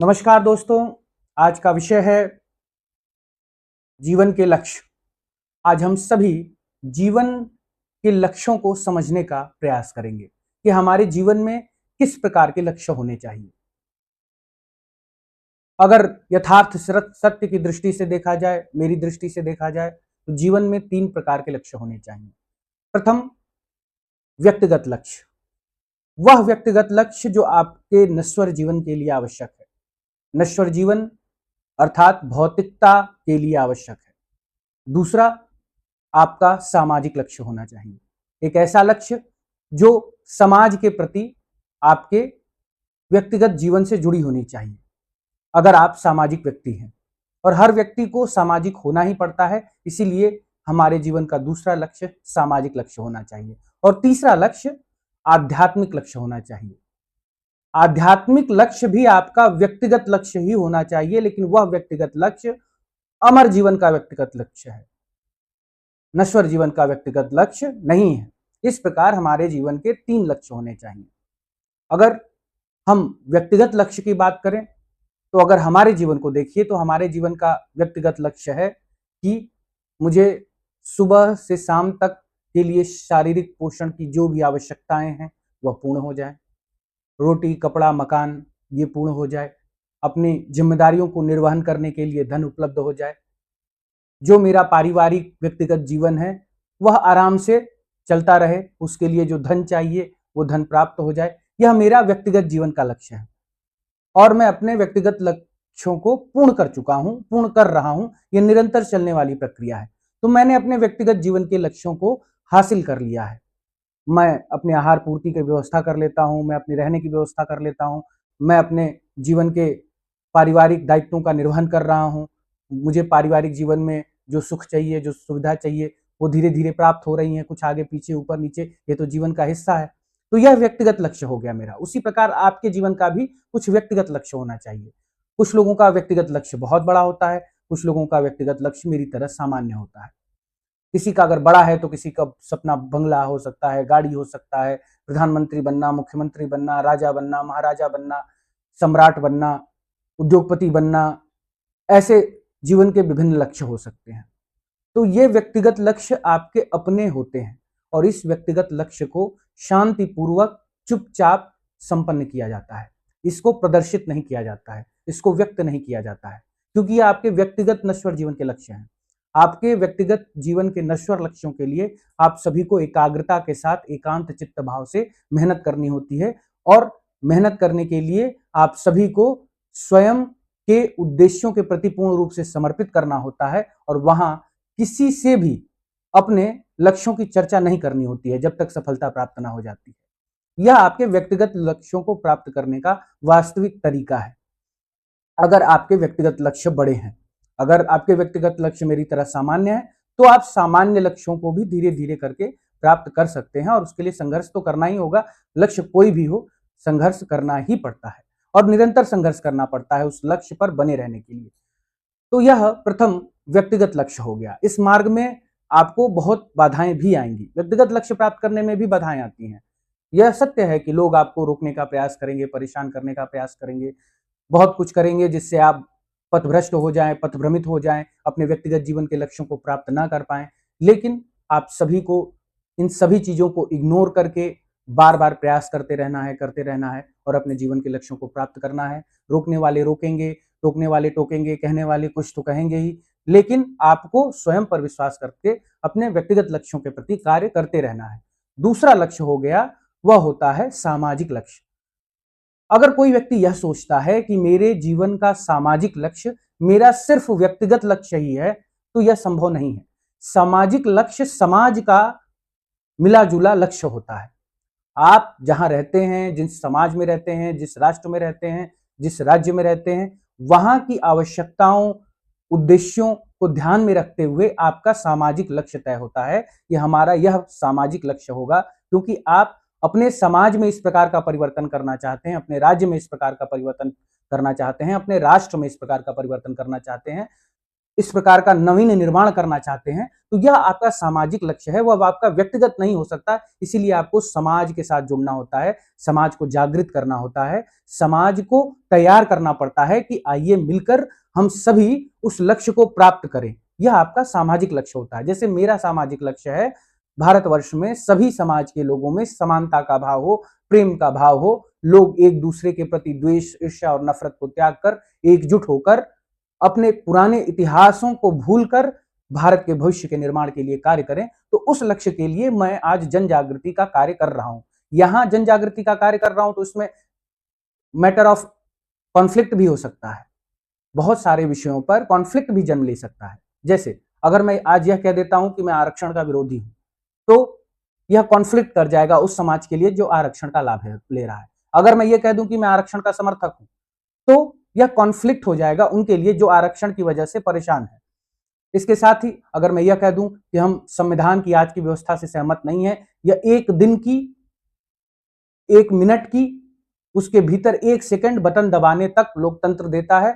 नमस्कार दोस्तों। आज का विषय है जीवन के लक्ष्य। आज हम सभी जीवन के लक्ष्यों को समझने का प्रयास करेंगे कि हमारे जीवन में किस प्रकार के लक्ष्य होने चाहिए। अगर यथार्थ सत्य की दृष्टि से देखा जाए, मेरी दृष्टि से देखा जाए, तो जीवन में 3 प्रकार के लक्ष्य होने चाहिए। प्रथम, व्यक्तिगत लक्ष्य। वह व्यक्तिगत लक्ष्य जो आपके नश्वर जीवन के लिए आवश्यक है। नश्वर जीवन अर्थात भौतिकता के लिए आवश्यक है। दूसरा, आपका सामाजिक लक्ष्य होना चाहिए। एक ऐसा लक्ष्य जो समाज के प्रति आपके व्यक्तिगत जीवन से जुड़ी होनी चाहिए, अगर आप सामाजिक व्यक्ति हैं। और हर व्यक्ति को सामाजिक होना ही पड़ता है, इसीलिए हमारे जीवन का दूसरा लक्ष्य सामाजिक लक्ष्य होना चाहिए। और तीसरा लक्ष्य आध्यात्मिक लक्ष्य होना चाहिए। आध्यात्मिक लक्ष्य भी आपका व्यक्तिगत लक्ष्य ही होना चाहिए, लेकिन वह व्यक्तिगत लक्ष्य अमर जीवन का व्यक्तिगत लक्ष्य है, नश्वर जीवन का व्यक्तिगत लक्ष्य नहीं है। इस प्रकार हमारे जीवन के 3 लक्ष्य होने चाहिए। अगर हम व्यक्तिगत लक्ष्य की बात करें, तो अगर हमारे जीवन को देखिए तो हमारे जीवन का व्यक्तिगत लक्ष्य है कि मुझे सुबह से शाम तक के लिए शारीरिक पोषण की जो भी आवश्यकताएं हैं वह पूर्ण हो जाए। रोटी, कपड़ा, मकान ये पूर्ण हो जाए। अपनी जिम्मेदारियों को निर्वहन करने के लिए धन उपलब्ध हो जाए। जो मेरा पारिवारिक व्यक्तिगत जीवन है वह आराम से चलता रहे, उसके लिए जो धन चाहिए वो धन प्राप्त हो जाए। यह मेरा व्यक्तिगत जीवन का लक्ष्य है और मैं अपने व्यक्तिगत लक्ष्यों को पूर्ण कर चुका हूं, पूर्ण कर रहा हूं। यह निरंतर चलने वाली प्रक्रिया है। तो मैंने अपने व्यक्तिगत जीवन के लक्ष्यों को हासिल कर लिया है। मैं अपने आहार पूर्ति की व्यवस्था कर लेता हूं, मैं अपने रहने की व्यवस्था कर लेता हूं, मैं अपने जीवन के पारिवारिक दायित्वों का निर्वहन कर रहा हूं। मुझे पारिवारिक जीवन में जो सुख चाहिए, जो सुविधा चाहिए, वो धीरे धीरे प्राप्त हो रही हैं, कुछ आगे पीछे, ऊपर नीचे, ये तो जीवन का हिस्सा है। तो यह व्यक्तिगत लक्ष्य हो गया मेरा। उसी प्रकार आपके जीवन का भी कुछ व्यक्तिगत लक्ष्य होना चाहिए। कुछ लोगों का व्यक्तिगत लक्ष्य बहुत बड़ा होता है, कुछ लोगों का व्यक्तिगत लक्ष्य मेरी तरह सामान्य होता है। किसी का अगर बड़ा है तो किसी का सपना बंगला हो सकता है, गाड़ी हो सकता है, प्रधानमंत्री बनना, मुख्यमंत्री बनना, राजा बनना, महाराजा बनना, सम्राट बनना, उद्योगपति बनना, ऐसे जीवन के विभिन्न लक्ष्य हो सकते हैं। तो ये व्यक्तिगत लक्ष्य आपके अपने होते हैं और इस व्यक्तिगत लक्ष्य को शांतिपूर्वक चुपचाप संपन्न किया जाता है। इसको प्रदर्शित नहीं किया जाता है, इसको व्यक्त नहीं किया जाता है, क्योंकि ये आपके व्यक्तिगत नश्वर जीवन के लक्ष्य हैं। आपके व्यक्तिगत जीवन के नश्वर लक्ष्यों के लिए आप सभी को एकाग्रता के साथ एकांत चित्त भाव से मेहनत करनी होती है और मेहनत करने के लिए आप सभी को स्वयं के उद्देश्यों के प्रति पूर्ण रूप से समर्पित करना होता है और वहां किसी से भी अपने लक्ष्यों की चर्चा नहीं करनी होती है जब तक सफलता प्राप्त ना हो जाती है। यह आपके व्यक्तिगत लक्ष्यों को प्राप्त करने का वास्तविक तरीका है। अगर आपके व्यक्तिगत लक्ष्य बड़े हैं, अगर आपके व्यक्तिगत लक्ष्य मेरी तरह सामान्य है, तो आप सामान्य लक्ष्यों को भी धीरे धीरे करके प्राप्त कर सकते हैं और उसके लिए संघर्ष तो करना ही होगा। लक्ष्य कोई भी हो, संघर्ष करना ही पड़ता है और निरंतर संघर्ष करना पड़ता है उस लक्ष्य पर बने रहने के लिए। तो यह प्रथम व्यक्तिगत लक्ष्य हो गया। इस मार्ग में आपको बहुत बाधाएं भी आएंगी। व्यक्तिगत लक्ष्य प्राप्त करने में भी बाधाएं आती हैं। यह सत्य है कि लोग आपको रोकने का प्रयास करेंगे, परेशान करने का प्रयास करेंगे, बहुत कुछ करेंगे जिससे आप पथभ्रष्ट हो जाएं, पथभ्रमित हो जाएं, अपने व्यक्तिगत जीवन के लक्ष्यों को प्राप्त ना कर पाएं। लेकिन आप सभी को इन सभी चीजों को इग्नोर करके बार बार प्रयास करते रहना है और अपने जीवन के लक्ष्यों को प्राप्त करना है। रोकने वाले रोकेंगे, टोकने वाले टोकेंगे, कहने वाले कुछ तो कहेंगे ही, लेकिन आपको स्वयं पर विश्वास करके अपने व्यक्तिगत लक्ष्यों के प्रति कार्य करते रहना है। दूसरा लक्ष्य हो गया, वह होता है सामाजिक लक्ष्य। अगर कोई व्यक्ति यह सोचता है कि मेरे जीवन का सामाजिक लक्ष्य मेरा सिर्फ व्यक्तिगत लक्ष्य ही है, तो यह संभव नहीं है। सामाजिक लक्ष्य समाज का मिला जुला लक्ष्य होता है। आप जहां रहते हैं, जिस समाज में रहते हैं, जिस राष्ट्र में रहते हैं, जिस राज्य में रहते हैं, वहां की आवश्यकताओं, उद्देश्यों को ध्यान में रखते हुए आपका सामाजिक लक्ष्य तय होता है। हमारा यह सामाजिक लक्ष्य होगा, क्योंकि आप अपने समाज में इस प्रकार का परिवर्तन करना चाहते हैं, अपने राज्य में इस प्रकार का परिवर्तन करना चाहते हैं, अपने राष्ट्र में इस प्रकार का परिवर्तन करना चाहते हैं, इस प्रकार का नवीन निर्माण करना चाहते हैं। तो यह आपका सामाजिक लक्ष्य है, वो अब आपका व्यक्तिगत नहीं हो सकता। इसीलिए आपको समाज के साथ जुड़ना होता है, समाज को जागृत करना होता है, समाज को तैयार करना पड़ता है कि आइए मिलकर हम सभी उस लक्ष्य को प्राप्त करें। यह आपका सामाजिक लक्ष्य होता है। जैसे मेरा सामाजिक लक्ष्य है भारतवर्ष में सभी समाज के लोगों में समानता का भाव हो, प्रेम का भाव हो, लोग एक दूसरे के प्रति द्वेष, ईर्ष्या और नफरत को त्याग कर एकजुट होकर अपने पुराने इतिहासों को भूलकर भारत के भविष्य के निर्माण के लिए कार्य करें। तो उस लक्ष्य के लिए मैं आज जन जागृति का कार्य कर रहा हूं। यहां जन जागृति का कार्य कर रहा हूं तो इसमें मैटर ऑफ कॉन्फ्लिक्ट भी हो सकता है, बहुत सारे विषयों पर कॉन्फ्लिक्ट भी जन्म ले सकता है। जैसे अगर मैं आज यह कह देता हूं कि मैं आरक्षण का विरोधी हूं, तो यह कॉन्फ्लिक्ट कर जाएगा उस समाज के लिए जो आरक्षण का लाभ ले रहा है। अगर मैं ये कह दूं कि मैं आरक्षण का समर्थक हूं, तो यह कॉन्फ्लिक्ट हो जाएगा उनके लिए जो आरक्षण की वजह से परेशान है। इसके साथ ही अगर मैं यह कह दूं कि हम संविधान की आज की व्यवस्था से सहमत नहीं है, यह एक दिन की, एक मिनट की, उसके भीतर एक सेकंड बटन दबाने तक लोकतंत्र देता है,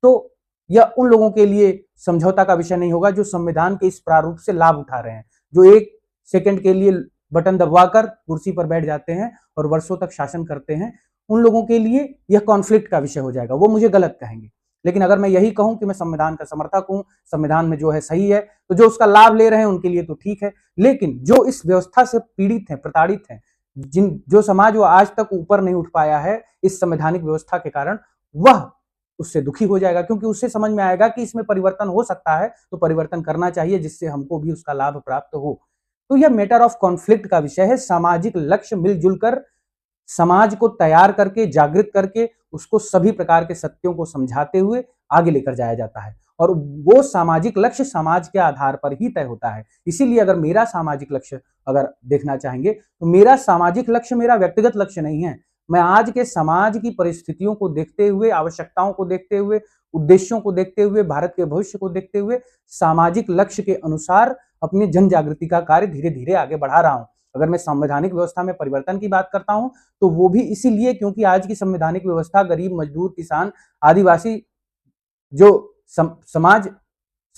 तो यह उन लोगों के लिए समझौता का विषय नहीं होगा जो संविधान के इस प्रारूप से लाभ उठा रहे हैं, जो एक सेकंड के लिए बटन दबाकर कुर्सी पर बैठ जाते हैं और वर्षों तक शासन करते हैं। उन लोगों के लिए यह कॉन्फ्लिक्ट का विषय हो जाएगा, वो मुझे गलत कहेंगे। लेकिन अगर मैं यही कहूं कि मैं संविधान का समर्थक हूं, संविधान में जो है सही है, तो जो उसका लाभ ले रहे हैं उनके लिए तो ठीक है। लेकिन जो इस व्यवस्था से पीड़ित हैं, प्रताड़ित हैं, जो समाज वो आज तक ऊपर नहीं उठ पाया है इस संवैधानिक व्यवस्था के कारण, वह उससे दुखी हो जाएगा, क्योंकि उससे समझ में आएगा कि इसमें परिवर्तन हो सकता है, तो परिवर्तन करना चाहिए जिससे हमको भी उसका लाभ प्राप्त हो। तो यह मैटर ऑफ कॉन्फ्लिक्ट का विषय है। सामाजिक लक्ष्य मिलजुल कर समाज को तैयार करके, जागृत करके, उसको सभी प्रकार के सत्यों को समझाते हुए आगे लेकर जाया जाता है, और वो सामाजिक लक्ष्य समाज के आधार पर ही तय होता है। इसीलिए अगर मेरा सामाजिक लक्ष्य अगर देखना चाहेंगे, तो मेरा सामाजिक लक्ष्य मेरा व्यक्तिगत लक्ष्य नहीं है। मैं आज के समाज की परिस्थितियों को देखते हुए, आवश्यकताओं को देखते हुए, उद्देश्यों को देखते हुए, भारत के भविष्य को देखते हुए सामाजिक लक्ष्य के अनुसार अपनी जन जागृति का कार्य धीरे धीरे आगे बढ़ा रहा हूं। अगर मैं संवैधानिक व्यवस्था में परिवर्तन की बात करता हूं, तो वो भी इसीलिए क्योंकि आज की संवैधानिक व्यवस्था गरीब, मजदूर, किसान, आदिवासी जो समाज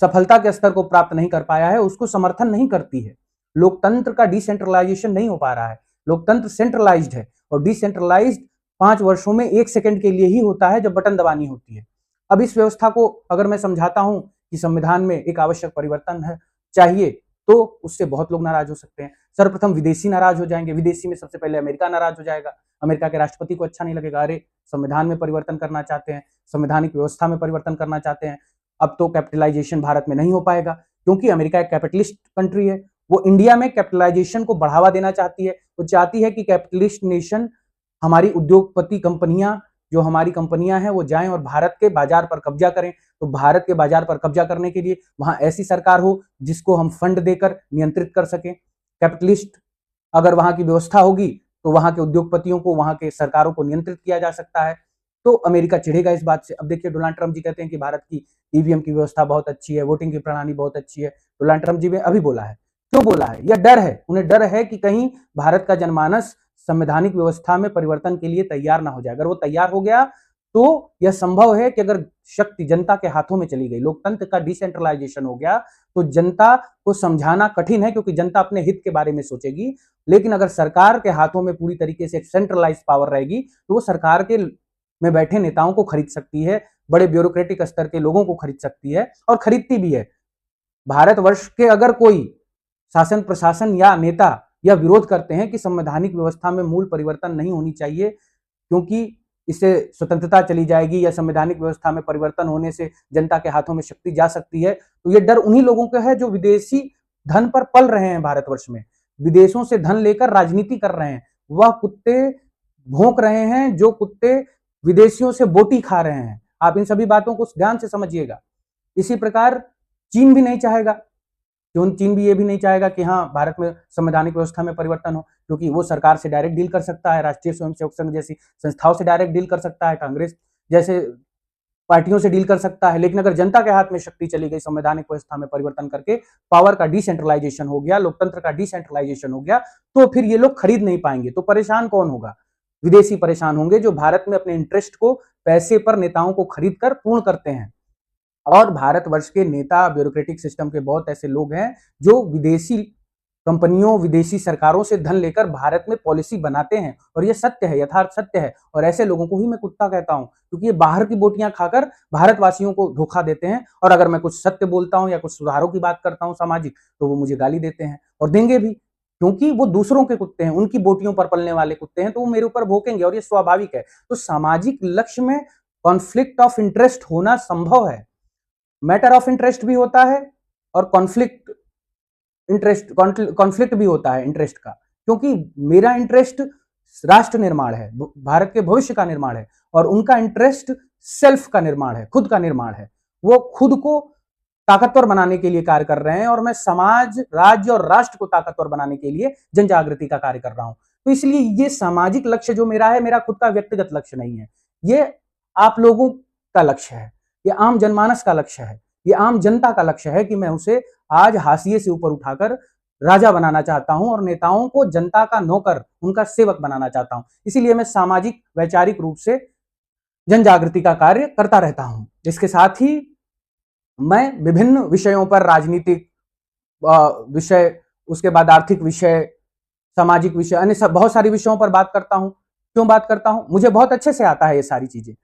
सफलता के स्तर को प्राप्त नहीं कर पाया है, उसको समर्थन नहीं करती है। लोकतंत्र का डिसेंट्रलाइजेशन नहीं हो पा रहा है। लोकतंत्र सेंट्रलाइज्ड है, और डिसेंट्रलाइज्ड 5 वर्षों में 1 सेकंड के लिए ही होता है जब बटन दबानी होती है। अब इस व्यवस्था को अगर मैं समझाता हूं कि संविधान में एक आवश्यक परिवर्तन है, चाहिए, तो उससे बहुत लोग नाराज हो सकते हैं। सर्वप्रथम विदेशी नाराज हो जाएंगे। विदेशी में सबसे पहले अमेरिका नाराज हो जाएगा। अमेरिका के राष्ट्रपति को अच्छा नहीं लगेगा, अरे संविधान में परिवर्तन करना चाहते हैं, संवैधानिक व्यवस्था में परिवर्तन करना चाहते हैं, अब तो कैपिटलाइजेशन भारत में नहीं हो पाएगा, क्योंकि अमेरिका एक कैपिटलिस्ट कंट्री है। वो इंडिया में कैपिटलाइजेशन को बढ़ावा देना चाहती है। वो चाहती है कि कैपिटलिस्ट नेशन, हमारी उद्योगपति कंपनियां, जो हमारी कंपनियां हैं, वो जाएं और भारत के बाजार पर कब्जा करें। तो भारत के बाजार पर कब्जा करने के लिए वहां ऐसी सरकार हो जिसको हम फंड देकर नियंत्रित कर सकें। कैपिटलिस्ट अगर वहां की व्यवस्था होगी, तो वहां के उद्योगपतियों को, वहां के सरकारों को नियंत्रित किया जा सकता है। तो अमेरिका चिढ़ेगा इस बात से। अब देखिए, डोनाल्ड ट्रंप जी कहते हैं कि भारत की ईवीएम की व्यवस्था बहुत अच्छी है, वोटिंग की प्रणाली बहुत अच्छी है। डोनाल्ड ट्रंप जी ने अभी बोला है। क्यों बोला है? यह डर है, उन्हें डर है कि कहीं भारत का जनमानस संवैधानिक व्यवस्था में परिवर्तन के लिए तैयार ना हो जाए। अगर वो तैयार हो गया, तो यह संभव है कि अगर शक्ति जनता के हाथों में चली गई, लोकतंत्र का डिसेंट्रलाइजेशन हो गया, तो जनता को समझाना कठिन है, क्योंकि जनता अपने हित के बारे में सोचेगी। लेकिन अगर सरकार के हाथों में पूरी तरीके से सेंट्रलाइज पावर रहेगी, तो वो सरकार के में बैठे नेताओं को खरीद सकती है, बड़े ब्यूरोक्रेटिक स्तर के लोगों को खरीद सकती है, और खरीदती भी है। भारतवर्ष के अगर कोई शासन, प्रशासन या नेता यह विरोध करते हैं कि संवैधानिक व्यवस्था में मूल परिवर्तन नहीं होनी चाहिए, क्योंकि इससे स्वतंत्रता चली जाएगी, या संवैधानिक व्यवस्था में परिवर्तन होने से जनता के हाथों में शक्ति जा सकती है, तो ये डर उन्हीं लोगों का है जो विदेशी धन पर पल रहे हैं भारतवर्ष में, विदेशों से धन लेकर राजनीति कर रहे हैं। वह कुत्ते भौंक रहे हैं जो कुत्ते विदेशियों से बोटी खा रहे हैं। आप इन सभी बातों को ध्यान से समझिएगा। इसी प्रकार चीन भी नहीं चाहेगा, चीन भी ये भी नहीं चाहेगा कि हाँ, भारत में संवैधानिक व्यवस्था में परिवर्तन हो, क्योंकि वो सरकार से डायरेक्ट डील कर सकता है, राष्ट्रीय स्वयंसेवक संघ जैसी संस्थाओं से डायरेक्ट डील कर सकता है, कांग्रेस जैसे पार्टियों से डील कर सकता है। लेकिन अगर जनता के हाथ में शक्ति चली गई, संवैधानिक व्यवस्था में परिवर्तन करके पावर का डिसेंट्रलाइजेशन हो गया, लोकतंत्र का डिसेंट्रलाइजेशन हो गया, तो फिर ये लोग खरीद नहीं पाएंगे। तो परेशान कौन होगा? विदेशी परेशान होंगे, जो भारत में अपने इंटरेस्ट को पैसे पर नेताओं को खरीद कर पूर्ण करते हैं। और भारतवर्ष के नेता, ब्यूरोक्रेटिक सिस्टम के बहुत ऐसे लोग हैं जो विदेशी कंपनियों, विदेशी सरकारों से धन लेकर भारत में पॉलिसी बनाते हैं, और ये सत्य है, यथार्थ सत्य है। और ऐसे लोगों को ही मैं कुत्ता कहता हूं, क्योंकि ये बाहर की बोटियां खाकर भारतवासियों को धोखा देते हैं। और अगर मैं कुछ सत्य बोलता हूं या कुछ सुधारों की बात करता हूं सामाजिक, तो वो मुझे गाली देते हैं, और देंगे भी, क्योंकि वो दूसरों के कुत्ते हैं, उनकी बोटियों पर पलने वाले कुत्ते हैं, तो वो मेरे ऊपर भौंकेंगे, और ये स्वाभाविक है। तो सामाजिक लक्ष्य में कॉन्फ्लिक्ट ऑफ इंटरेस्ट होना संभव है। मैटर ऑफ इंटरेस्ट भी होता है और कॉन्फ्लिक्ट भी होता है इंटरेस्ट का, क्योंकि मेरा इंटरेस्ट राष्ट्र निर्माण है, भारत के भविष्य का निर्माण है, और उनका इंटरेस्ट सेल्फ का निर्माण है, खुद का निर्माण है। वो खुद को ताकतवर बनाने के लिए कार्य कर रहे हैं, और मैं समाज, राज्य और राष्ट्र को ताकतवर बनाने के लिए जन जागृति का कार्य कर रहा हूं। तो इसलिए ये सामाजिक लक्ष्य जो मेरा है, मेरा खुद का व्यक्तिगत लक्ष्य नहीं है, ये आप लोगों का लक्ष्य है, ये आम जनमानस का लक्ष्य है, ये आम जनता का लक्ष्य है कि मैं उसे आज हाशिए से ऊपर उठाकर राजा बनाना चाहता हूं, और नेताओं को जनता का नौकर, उनका सेवक बनाना चाहता हूं। इसीलिए मैं सामाजिक वैचारिक रूप से जन जागृति का कार्य करता रहता हूं। इसके साथ ही मैं विभिन्न विषयों पर, राजनीतिक विषय, उसके बाद आर्थिक विषय, सामाजिक विषय, अन्य सब बहुत सारी विषयों पर बात करता हूं। क्यों बात करता हूं? मुझे बहुत अच्छे से आता है ये सारी चीजें।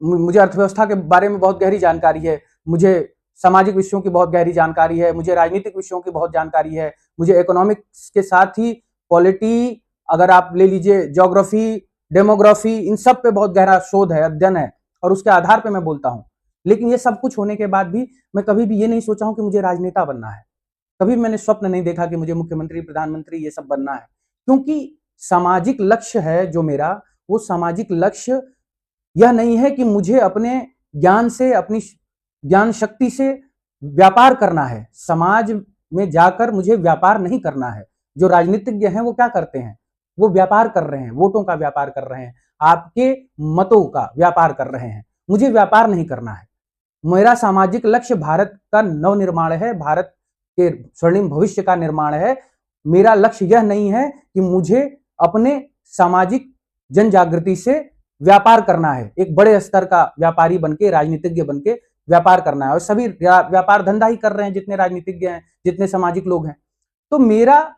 मुझे अर्थव्यवस्था के बारे में बहुत गहरी जानकारी है, मुझे सामाजिक विषयों की बहुत गहरी जानकारी है, मुझे राजनीतिक विषयों की बहुत जानकारी है, मुझे इकोनॉमिक्स के साथ ही पॉलिटी, अगर आप ले लीजिए ज्योग्राफी, डेमोग्राफी, इन सब पे बहुत गहरा शोध है, अध्ययन है, और उसके आधार पे मैं बोलता हूँ। लेकिन ये सब कुछ होने के बाद भी मैं कभी भी ये नहीं सोचा हूँ कि मुझे राजनेता बनना है। कभी मैंने स्वप्न नहीं देखा कि मुझे मुख्यमंत्री, प्रधानमंत्री ये सब बनना है, क्योंकि सामाजिक लक्ष्य है जो मेरा, वो सामाजिक लक्ष्य यह नहीं है कि मुझे अपने ज्ञान से, अपनी ज्ञान शक्ति से व्यापार करना है। समाज में जाकर मुझे व्यापार नहीं करना है। जो राजनीतिज्ञ हैं वो क्या करते हैं? वो व्यापार कर रहे हैं, वोटों का व्यापार कर रहे हैं, आपके मतों का व्यापार कर रहे हैं। मुझे व्यापार नहीं करना है। मेरा सामाजिक लक्ष्य भारत का नवनिर्माण है, भारत के स्वर्णिम भविष्य का निर्माण है। मेरा लक्ष्य यह नहीं है कि मुझे अपने सामाजिक जन जागृति से व्यापार करना है, एक बड़े स्तर का व्यापारी बनके, राजनीतिज्ञ बनके व्यापार करना है। और सभी व्यापार धंधा ही कर रहे हैं, जितने राजनीतिज्ञ हैं, जितने सामाजिक लोग हैं। तो मेरा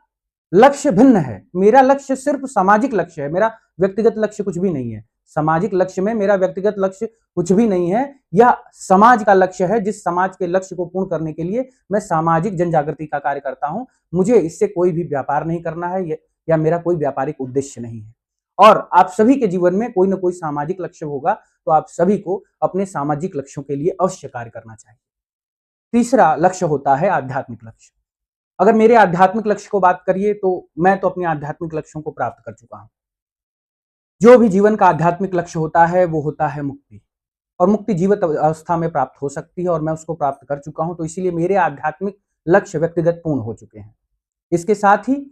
लक्ष्य भिन्न है। मेरा लक्ष्य सिर्फ सामाजिक लक्ष्य है, मेरा व्यक्तिगत लक्ष्य कुछ भी नहीं है। सामाजिक लक्ष्य में मेरा व्यक्तिगत लक्ष्य कुछ भी नहीं है। यह समाज का लक्ष्य है, जिस समाज के लक्ष्य को पूर्ण करने के लिए मैं सामाजिक जन जागृति का कार्य करता हूं। मुझे इससे कोई भी व्यापार नहीं करना है, या मेरा कोई व्यापारिक उद्देश्य नहीं है। और आप सभी के जीवन में कोई ना कोई सामाजिक लक्ष्य होगा, तो आप सभी को अपने सामाजिक लक्ष्यों के लिए अवश्य कार्य करना चाहिए। तीसरा लक्ष्य होता है आध्यात्मिक लक्ष्य। अगर मेरे आध्यात्मिक लक्ष्य को बात करिए, तो मैं तो अपने आध्यात्मिक लक्ष्यों को प्राप्त कर चुका हूं। जो भी जीवन का आध्यात्मिक लक्ष्य होता है वो होता है मुक्ति, और मुक्ति जीवित अवस्था में प्राप्त हो सकती है, और मैं उसको प्राप्त कर चुका हूं। तो इसीलिए मेरे आध्यात्मिक लक्ष्य व्यक्तिगत पूर्ण हो चुके हैं। इसके साथ ही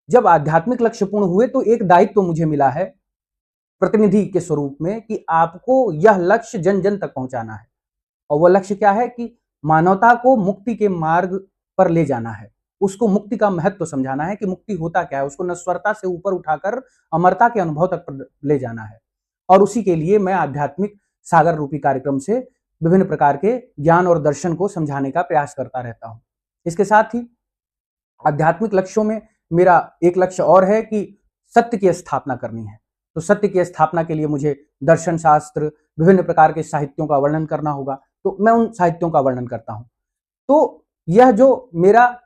जब आध्यात्मिक लक्ष्य पूर्ण हुए, तो एक दायित्व मुझे मिला है प्रतिनिधि के स्वरूप में, कि आपको यह लक्ष्य जन जन तक पहुंचाना है। और वह लक्ष्य क्या है? कि मानवता को मुक्ति के मार्ग पर ले जाना है, उसको मुक्ति का महत्व समझाना है कि मुक्ति होता क्या है, उसको नश्वरता से ऊपर उठाकर अमरता के अनुभव तक ले जाना है। और उसी के लिए मैं आध्यात्मिक सागर रूपी कार्यक्रम से विभिन्न प्रकार के ज्ञान और दर्शन को समझाने का प्रयास करता रहता हूं। इसके साथ ही आध्यात्मिक लक्ष्यों में मेरा एक लक्ष्य और है कि सत्य की स्थापना करनी है। तो सत्य की स्थापना के लिए मुझे दर्शन शास्त्र, विभिन्न प्रकार के साहित्यों का वर्णन करना होगा, तो मैं उन साहित्यों का वर्णन करता हूं। तो यह जो मेरा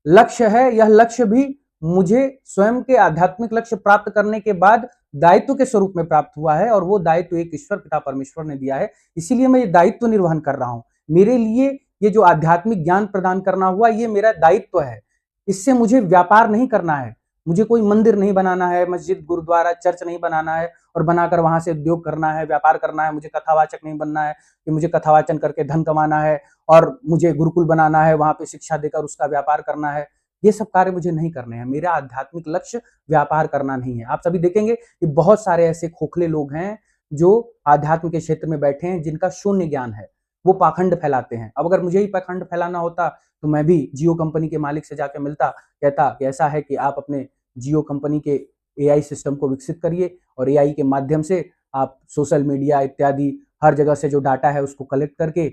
लक्ष्य है, यह लक्ष्य भी मुझे स्वयं के आध्यात्मिक लक्ष्य प्राप्त करने के बाद दायित्व के स्वरूप में प्राप्त हुआ है, और वो दायित्व एक ईश्वर पिता परमेश्वर ने दिया है। इसीलिए मैं ये दायित्व निर्वहन कर रहा हूं। मेरे लिए ये जो आध्यात्मिक ज्ञान प्रदान करना हुआ, ये मेरा दायित्व है। इससे मुझे व्यापार नहीं करना है, मुझे कोई मंदिर नहीं बनाना है, मस्जिद, गुरुद्वारा, चर्च नहीं बनाना है और बनाकर वहां से उद्योग करना है, व्यापार करना है। मुझे कथावाचक नहीं बनना है कि मुझे कथावाचन करके धन कमाना है, और मुझे गुरुकुल बनाना है, वहां पे शिक्षा देकर उसका व्यापार करना है। ये सब कार्य मुझे नहीं करने हैं। मेरा आध्यात्मिक लक्ष्य व्यापार करना नहीं है। आप सभी देखेंगे कि बहुत सारे ऐसे खोखले लोग हैं जो आध्यात्म के क्षेत्र में बैठे हैं, जिनका शून्य ज्ञान है, वो पाखंड फैलाते हैं। अब अगर मुझे ही पाखंड फैलाना होता, तो मैं भी जियो कंपनी के मालिक से जाके मिलता, कहता कि ऐसा है कि आप अपने जियो कंपनी के एआई सिस्टम को विकसित करिए, और एआई के माध्यम से आप सोशल मीडिया इत्यादि हर जगह से जो डाटा है उसको कलेक्ट करके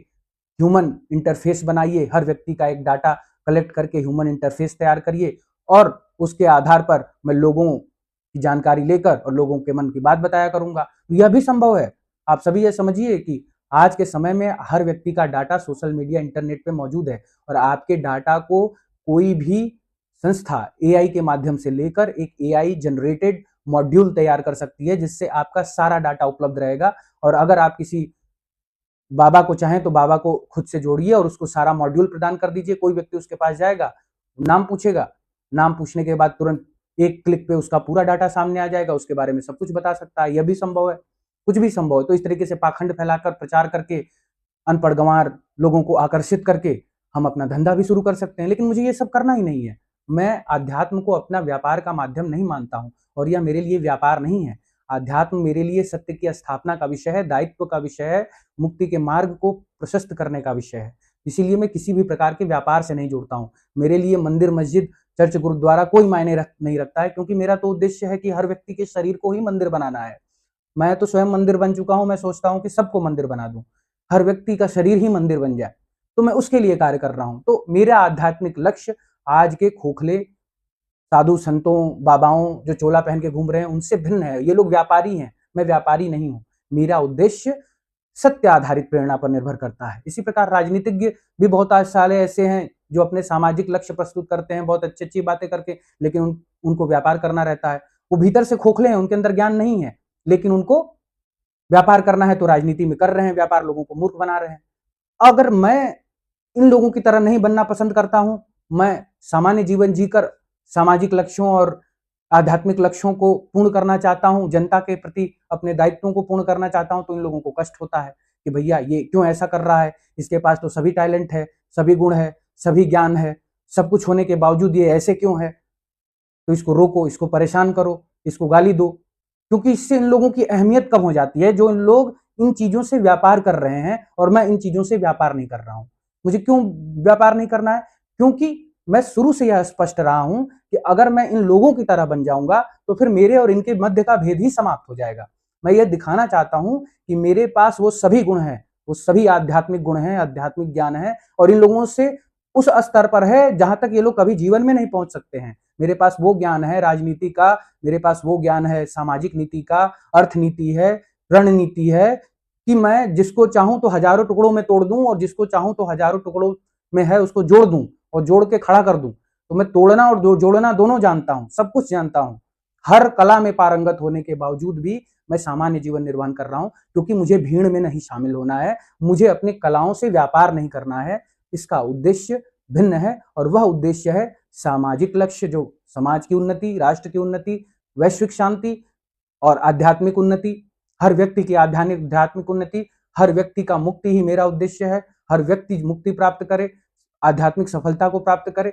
ह्यूमन इंटरफेस बनाइए, हर व्यक्ति का एक डाटा कलेक्ट करके ह्यूमन इंटरफेस तैयार करिए और उसके आधार पर मैं लोगों की जानकारी लेकर और लोगों के मन की बात बताया करूंगा। तो यह भी संभव है। आप सभी ये समझिए कि आज के समय में हर व्यक्ति का डाटा सोशल मीडिया, इंटरनेट पे मौजूद है और आपके डाटा को कोई भी संस्था एआई के माध्यम से लेकर एक एआई जनरेटेड मॉड्यूल तैयार कर सकती है, जिससे आपका सारा डाटा उपलब्ध रहेगा। और अगर आप किसी बाबा को चाहें तो बाबा को खुद से जोड़िए और उसको सारा मॉड्यूल प्रदान कर दीजिए। कोई व्यक्ति उसके पास जाएगा, नाम पूछेगा, नाम पूछने के बाद तुरंत एक क्लिक पे उसका पूरा डाटा सामने आ जाएगा, उसके बारे में सब कुछ बता सकता है। यह भी संभव है, कुछ भी संभव है। तो इस तरीके से पाखंड फैलाकर, प्रचार करके, अनपढ़ गंवार लोगों को आकर्षित करके हम अपना धंधा भी शुरू कर सकते हैं। लेकिन मुझे ये सब करना ही नहीं है। मैं आध्यात्म को अपना व्यापार का माध्यम नहीं मानता हूं और यह मेरे लिए व्यापार नहीं है। आध्यात्म मेरे लिए सत्य की स्थापना का विषय है, दायित्व का विषय है, मुक्ति के मार्ग को प्रशस्त करने का विषय है। इसीलिए मैं किसी भी प्रकार के व्यापार से नहीं जुड़ता हूं। मेरे लिए मंदिर, मस्जिद, चर्च, गुरुद्वारा कोई मायने नहीं रखता है, क्योंकि मेरा तो उद्देश्य है कि हर व्यक्ति के शरीर को ही मंदिर बनाना है। मैं तो स्वयं मंदिर बन चुका हूं। मैं सोचता हूं कि सबको मंदिर बना दूं, हर व्यक्ति का शरीर ही मंदिर बन जाए। तो मैं उसके लिए कार्य कर रहा हूं। तो मेरा आध्यात्मिक लक्ष्य आज के खोखले साधु संतों, बाबाओं जो चोला पहन के घूम रहे हैं उनसे भिन्न है। ये लोग व्यापारी हैं, मैं व्यापारी नहीं हूं। मेरा उद्देश्य सत्य आधारित प्रेरणा पर निर्भर करता है। इसी प्रकार राजनीतिज्ञ भी बहुत आज साले ऐसे हैं जो अपने सामाजिक लक्ष्य प्रस्तुत करते हैं बहुत अच्छी अच्छी बातें करके, लेकिन उनको व्यापार करना रहता है। वो भीतर से खोखले हैं, उनके अंदर ज्ञान नहीं है, लेकिन उनको व्यापार करना है तो राजनीति में कर रहे हैं व्यापार, लोगों को मूर्ख बना रहे हैं। अगर मैं इन लोगों की तरह नहीं बनना पसंद करता हूं, मैं सामान्य जीवन जीकर सामाजिक लक्ष्यों और आध्यात्मिक लक्ष्यों को पूर्ण करना चाहता हूं, जनता के प्रति अपने दायित्वों को पूर्ण करना चाहता हूं, तो इन लोगों को कष्ट होता है कि भैया ये क्यों ऐसा कर रहा है, इसके पास तो सभी टैलेंट है, सभी गुण है, सभी ज्ञान है, सब कुछ होने के बावजूद ये ऐसे क्यों है। तो इसको रोको, इसको परेशान करो, इसको गाली दो, क्योंकि इससे इन लोगों की अहमियत कम हो जाती है। जो इन लोग इन चीजों से व्यापार कर रहे हैं और मैं इन चीजों से व्यापार नहीं कर रहा हूं। मुझे क्यों व्यापार नहीं करना है? क्योंकि मैं शुरू से यह स्पष्ट रहा हूं कि अगर मैं इन लोगों की तरह बन जाऊंगा तो फिर मेरे और इनके मध्य का भेद ही समाप्त हो जाएगा। मैं यह दिखाना चाहता हूं कि मेरे पास वो सभी गुण हैं, वो सभी आध्यात्मिक गुण हैं, आध्यात्मिक ज्ञान है, और इन लोगों से उस स्तर पर है जहां तक ये लोग कभी जीवन में नहीं पहुंच सकते हैं। मेरे पास वो ज्ञान है राजनीति का, मेरे पास वो ज्ञान है सामाजिक नीति का, अर्थनीति है, रणनीति है, कि मैं जिसको चाहूं तो हजारों टुकड़ों में तोड़ दूं और जिसको चाहूं तो हजारों टुकड़ों में है उसको जोड़ दूं और जोड़ के खड़ा कर दूं। तो मैं तोड़ना और जोड़ना दोनों जानता हूं, सब कुछ जानता हूं। हर कला में पारंगत होने के बावजूद भी मैं सामान्य जीवन निर्वाह कर रहा हूं, क्योंकि मुझे भीड़ में नहीं शामिल होना है, मुझे अपनी कलाओं से व्यापार नहीं करना है। इसका उद्देश्य भिन्न है और वह उद्देश्य है सामाजिक लक्ष्य, जो समाज की उन्नति, राष्ट्र की उन्नति, वैश्विक शांति और आध्यात्मिक उन्नति। हर व्यक्ति की आध्यात्मिक उन्नति, हर व्यक्ति का मुक्ति ही मेरा उद्देश्य है। हर व्यक्ति मुक्ति प्राप्त करे, आध्यात्मिक सफलता को प्राप्त करे।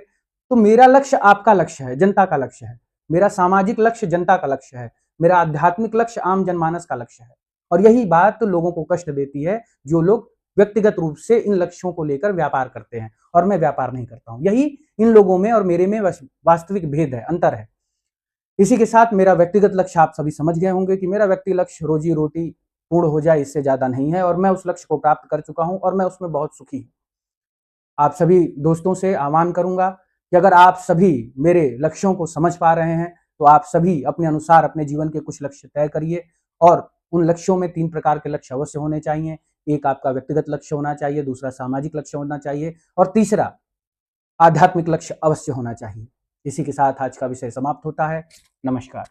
तो मेरा लक्ष्य आपका लक्ष्य है, जनता का लक्ष्य है। मेरा सामाजिक लक्ष्य जनता का लक्ष्य है। मेरा आध्यात्मिक लक्ष्य आम जनमानस का लक्ष्य है। और यही बात लोगों को कष्ट देती है, जो लोग व्यक्तिगत रूप से इन लक्ष्यों को लेकर व्यापार करते हैं, और मैं व्यापार नहीं करता हूं। यही इन लोगों में और मेरे में वास्तविक भेद है, अंतर है। इसी के साथ मेरा व्यक्तिगत लक्ष्य आप सभी समझ गए होंगे कि मेरा व्यक्ति लक्ष्य रोजी रोटी पूर्ण हो जाए, इससे ज्यादा नहीं है, और मैं उस लक्ष्य को प्राप्त कर चुका हूं और मैं उसमें बहुत सुखी हूं। आप सभी दोस्तों से आह्वान करूंगा कि अगर आप सभी मेरे लक्ष्यों को समझ पा रहे हैं तो आप सभी अपने अनुसार अपने जीवन के कुछ लक्ष्य तय करिए, और उन लक्ष्यों में 3 प्रकार के लक्ष्य अवश्य होने चाहिए। एक आपका व्यक्तिगत लक्ष्य होना चाहिए, दूसरा सामाजिक लक्ष्य होना चाहिए, और तीसरा आध्यात्मिक लक्ष्य अवश्य होना चाहिए। इसी के साथ आज का विषय समाप्त होता है। नमस्कार।